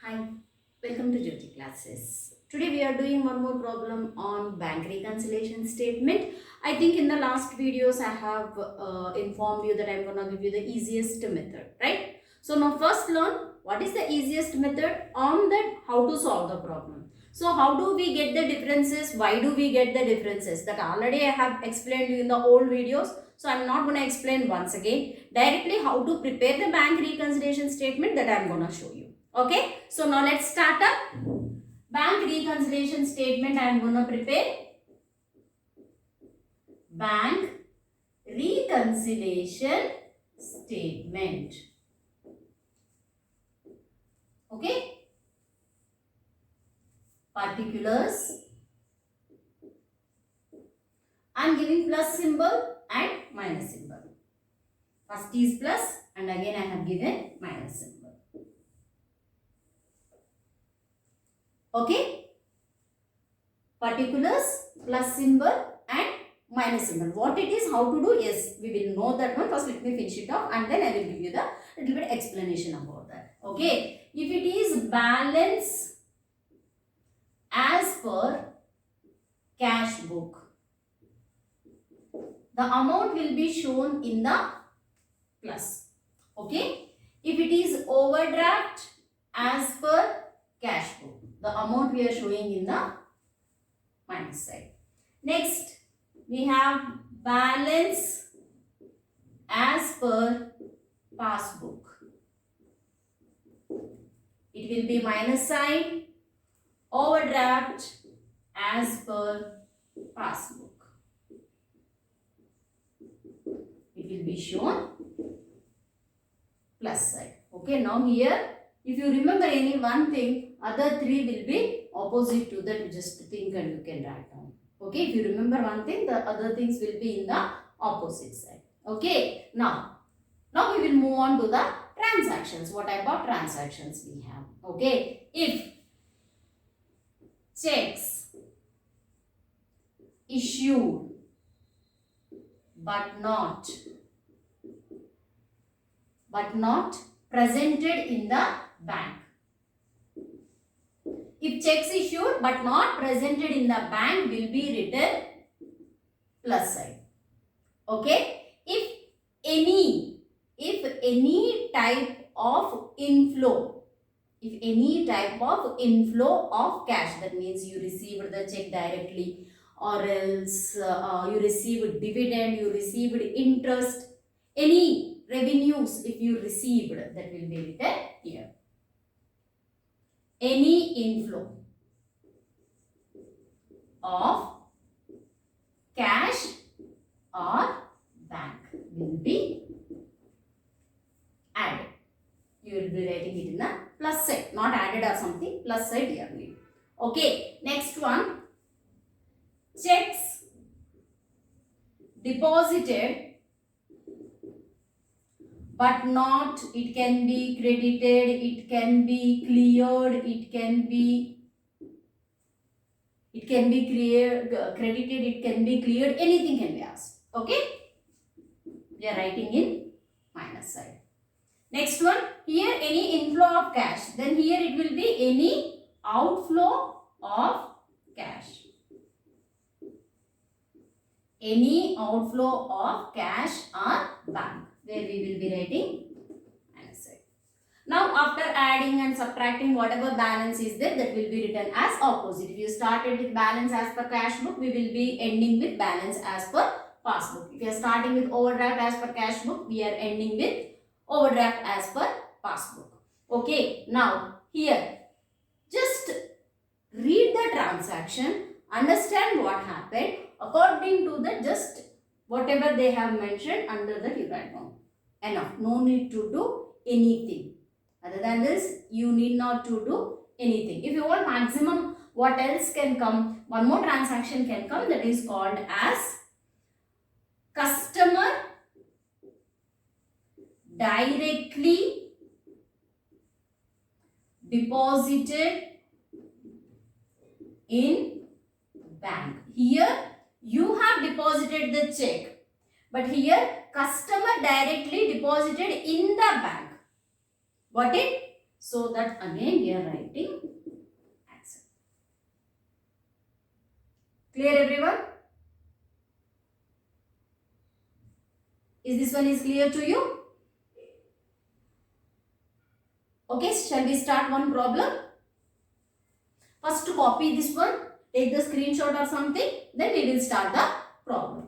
Hi, welcome to Jyoti classes. Today we are doing one more problem on bank reconciliation statement. I think in the last videos I have informed you that I'm gonna give you the easiest method, right? So now first learn what is the easiest method, on that how to solve the problem. So how do we get the differences? Why do we get the differences? That already I have explained you in the old videos. So I'm not gonna explain once again. Directly how to prepare the bank reconciliation statement, that I'm gonna show you. Okay, so now let's start up bank reconciliation statement. I am going to prepare bank reconciliation statement. Okay, particulars. I am giving plus symbol and minus symbol. First is plus and again I have given minus symbol. Okay, particulars, plus symbol and minus symbol. What it is, how to do, yes, we will know that one. First let me finish it off and then I will give you the little bit explanation about that. Okay, if it is balance as per cash book, the amount will be shown in the plus. Okay, if it is overdraft as per cash book, the amount we are showing in the minus side. Next, we have balance as per passbook. It will be minus sign. Overdraft as per passbook. It will be shown plus side. Okay, now here if you remember any one thing, other three will be opposite to that. Just think and you can write down. Okay, if you remember one thing, the other things will be in the opposite side. Okay, now we will move on to the transactions. What type of transactions we have? Okay, if checks issued but not presented in the bank. If checks issued but not presented in the bank will be written plus side. Okay, if any type of inflow, of cash, that means you received the check directly, or else you received dividend, you received interest, any revenues if you received, that will be written here. Any inflow of cash or bank will be added. You will be writing it in the plus side, not added or something, plus side yearly. Okay, next one, checks deposited but not, it can be credited, it can be cleared, it can be credited, it can be cleared, anything can be asked. Okay, we are writing in minus side. Next one, here any inflow of cash, then here it will be any outflow of cash. Any outflow of cash or bank, where we will be writing minus side. Now after adding and subtracting whatever balance is there, that will be written as opposite. If you started with balance as per cash book, we will be ending with balance as per passbook. If you are starting with overdraft as per cash book, we are ending with overdraft as per passbook. Okay, now here just read the transaction, understand what happened, according to the just whatever they have mentioned, under that you write down. Enough, no need to do anything. Other than this, you need not to do anything. If you want maximum, what else can come? One more transaction can come, that is called as customer directly deposited in bank. Here you have deposited the check, but here customer directly deposited in the bank. Got it? So that again we are writing accept. Clear everyone? Is this one is clear to you? Okay, shall we start one problem? First to copy this one, take the screenshot or something, then we will start the problem.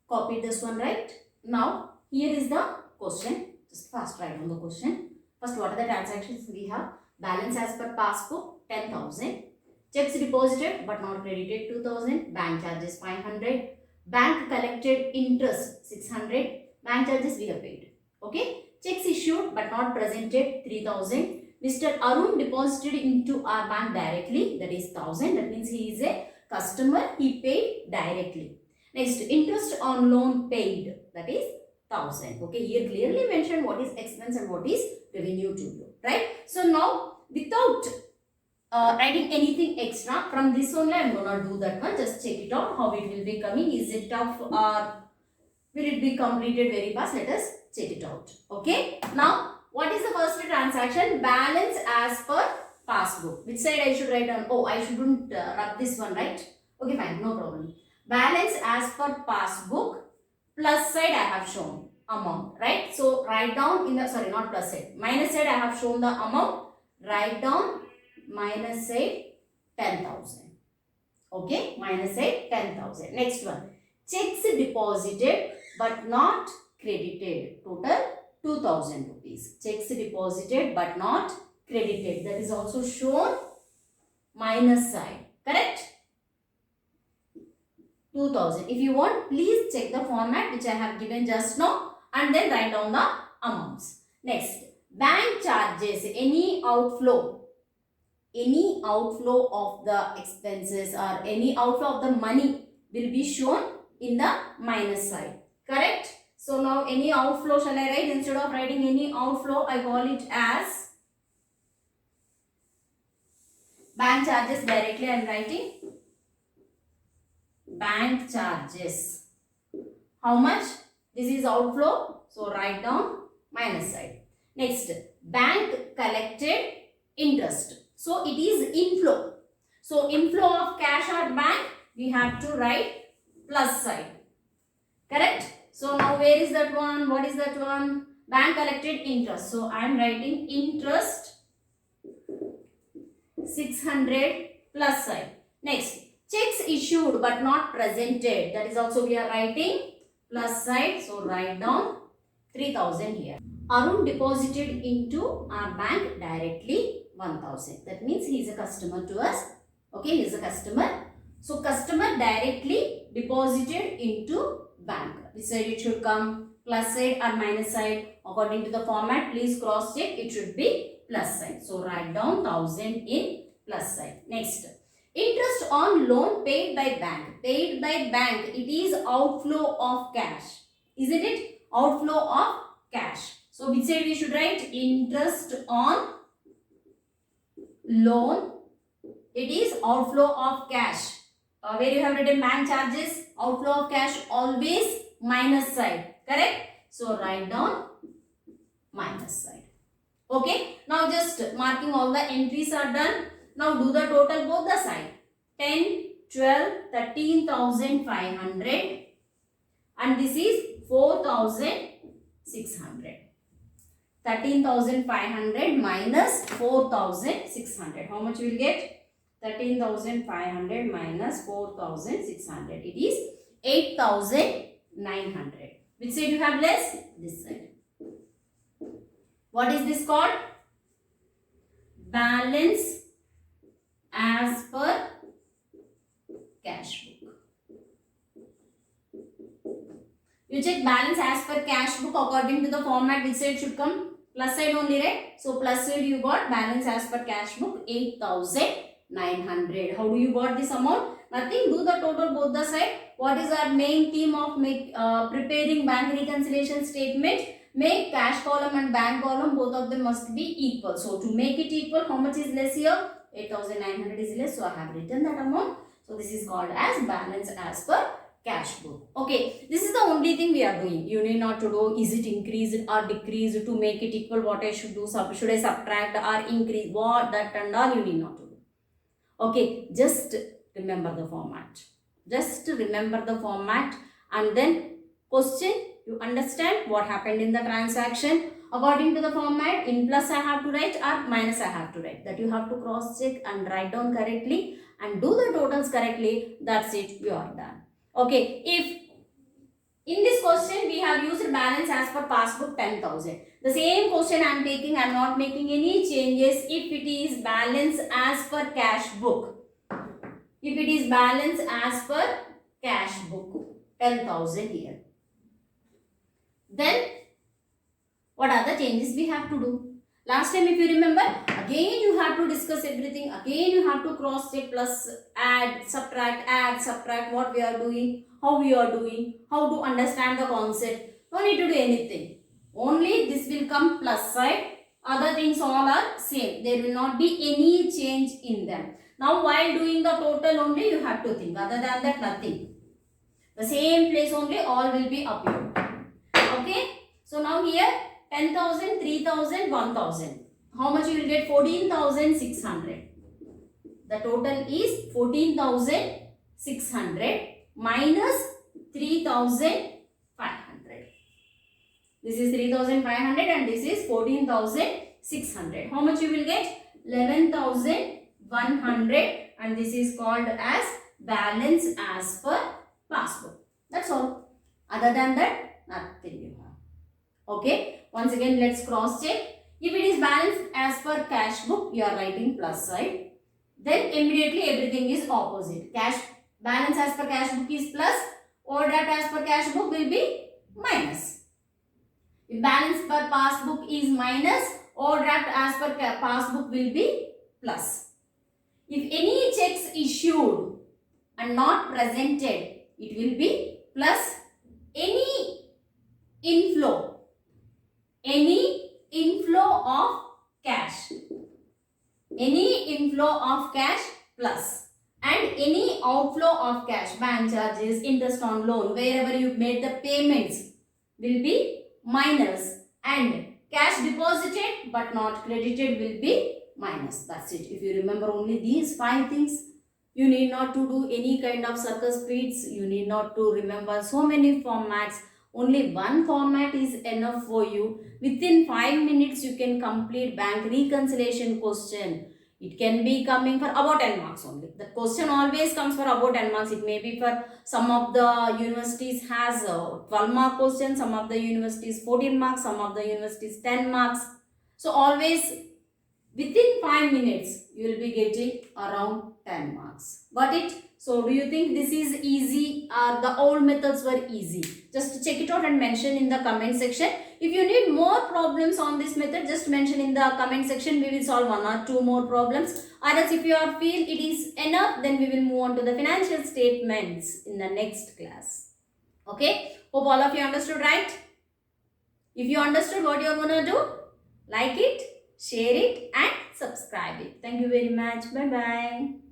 Copy this one, right? Now, here is the question. Just fast write on the question. First, what are the transactions we have? Balance as per passbook, 10,000. Checks deposited but not credited, 2,000. Bank charges, 500. Bank collected interest, 600. Bank charges we have paid. Okay. Checks issued but not presented, 3,000. Mr. Arun deposited into our bank directly, that is 1,000. That means he is a customer, he paid directly. Next, interest on loan paid, that is 1,000. Okay, here clearly mentioned what is expense and what is revenue to you, right? So now, without writing anything extra, from this only I am gonna do that one. Just check it out how it will be coming. Is it tough or will it be completed very fast? Let us check it out. Okay. Now, what is the first transaction? Balance as per passbook. Which side I should write on? Oh, I shouldn't rub this one, right? Okay, fine, no problem. Balance as per passbook, plus side I have shown amount, right? So write down in the, sorry, not plus side, minus side I have shown the amount, write down minus side 10,000. Okay, minus side 10,000. Next one, checks deposited but not credited, total 2,000 rupees. Checks deposited but not credited, that is also shown minus side, correct? 2,000. If you want, please check the format which I have given just now and then write down the amounts. Next, bank charges, any outflow of the expenses or any outflow of the money will be shown in the minus side, correct? So now any outflow shall I write? Instead of writing any outflow, I call it as bank charges. Directly I am writing bank charges. How much? This is outflow, so write down minus side. Next, bank collected interest. So it is inflow. So inflow of cash or bank, we have to write plus side. Correct? So now where is that one? What is that one? Bank collected interest. So I am writing interest 600 plus side. Next, checks issued but not presented. That is also we are writing plus side. So write down 3,000 here. Arun deposited into our bank directly 1,000. That means he is a customer to us. Okay, he is a customer. So customer directly deposited into bank. Which side it should come? Plus side or minus side? According to the format, please cross check. It should be plus side. So write down 1,000 in plus side. Next, interest on loan paid by bank. Paid by bank, it is outflow of cash. Isn't it? Outflow of cash. So which side we should write? Interest on loan, it is outflow of cash. Where you have written bank charges, outflow of cash always minus side, correct? So write down minus side. Okay, now just marking all the entries are done. Now do the total both the side. 10, 12, 13,500 and this is 4,600. 13,500 minus 4,600. How much we will get? 13,500 minus 4,600. It is 8,900. Which side you have less? This side. What is this called? Balance as per cash book. You check balance as per cash book according to the format. Which side should come? Plus side only, right? So plus side you got balance as per cash book 8,900. How do you got this amount? Nothing. Do the total both the side. What is our main theme of preparing bank reconciliation statement? Make cash column and bank column, both of them must be equal. So to make it equal, how much is less here? 8,900 is less. So I have written that amount. So this is called as balance as per cash book. Okay, this is the only thing we are doing. You need not to do is it increased or decreased to make it equal. What I should do, should I subtract or increase, what, that and all you need not to do. Okay, just remember the format. Just remember the format, and then question, you understand what happened in the transaction. According to the format, in plus I have to write or minus I have to write. That you have to cross check and write down correctly and do the totals correctly. That's it, you are done. Okay, if in this question we have used balance as per passbook 10,000. The same question I am taking, I am not making any changes. If it is balance as per cash book, if it is balance as per cash book 10,000 here, then what are the changes we have to do? Last time if you remember, again you have to discuss everything, again you have to cross check, plus add, subtract, what we are doing, how we are doing, how to understand the concept. No need to do anything. Only this will come plus side, other things all are same. There will not be any change in them. Now while doing the total only you have to think, other than that nothing. The same place only all will be appeared. Okay, so now here 10,000, 3,000, 1,000. How much you will get? 14,600. The total is 14,600 minus 3,500. This is 3,500 and this is 14,600. How much you will get? 11,100, and this is called as balance as per passbook. That's all. Other than that, nothing you have. Okay. Once again, let's cross check. If it is balanced as per cash book, you are writing plus side. Then immediately everything is opposite. Cash balance as per cash book is plus. Overdraft as per cash book will be minus. If balance per passbook is minus, overdraft as per passbook will be plus. If any checks issued and not presented, it will be plus. Any inflow of cash, plus, and any outflow of cash, bank charges, interest on loan, wherever you made the payments will be minus, and cash deposited but not credited will be minus. That's it. If you remember only these 5 things, you need not to do any kind of circus feeds. You need not to remember so many formats. Only one format is enough for you. Within 5 minutes, you can complete bank reconciliation question. It can be coming for about 10 marks only. The question always comes for about 10 marks. It may be for some of the universities has 12 mark question, some of the universities 14 marks, some of the universities 10 marks. So always within 5 minutes, you will be getting around 10 marks. Got it? So do you think this is easy or the old methods were easy? Just check it out and mention in the comment section. If you need more problems on this method, just mention in the comment section. We will solve 1 or 2 more problems. Or else if you are feel it is enough, then we will move on to the financial statements in the next class. Okay? Hope all of you understood, right? If you understood what you are going to do, like it, share it and subscribe it. Thank you very much. Bye-bye.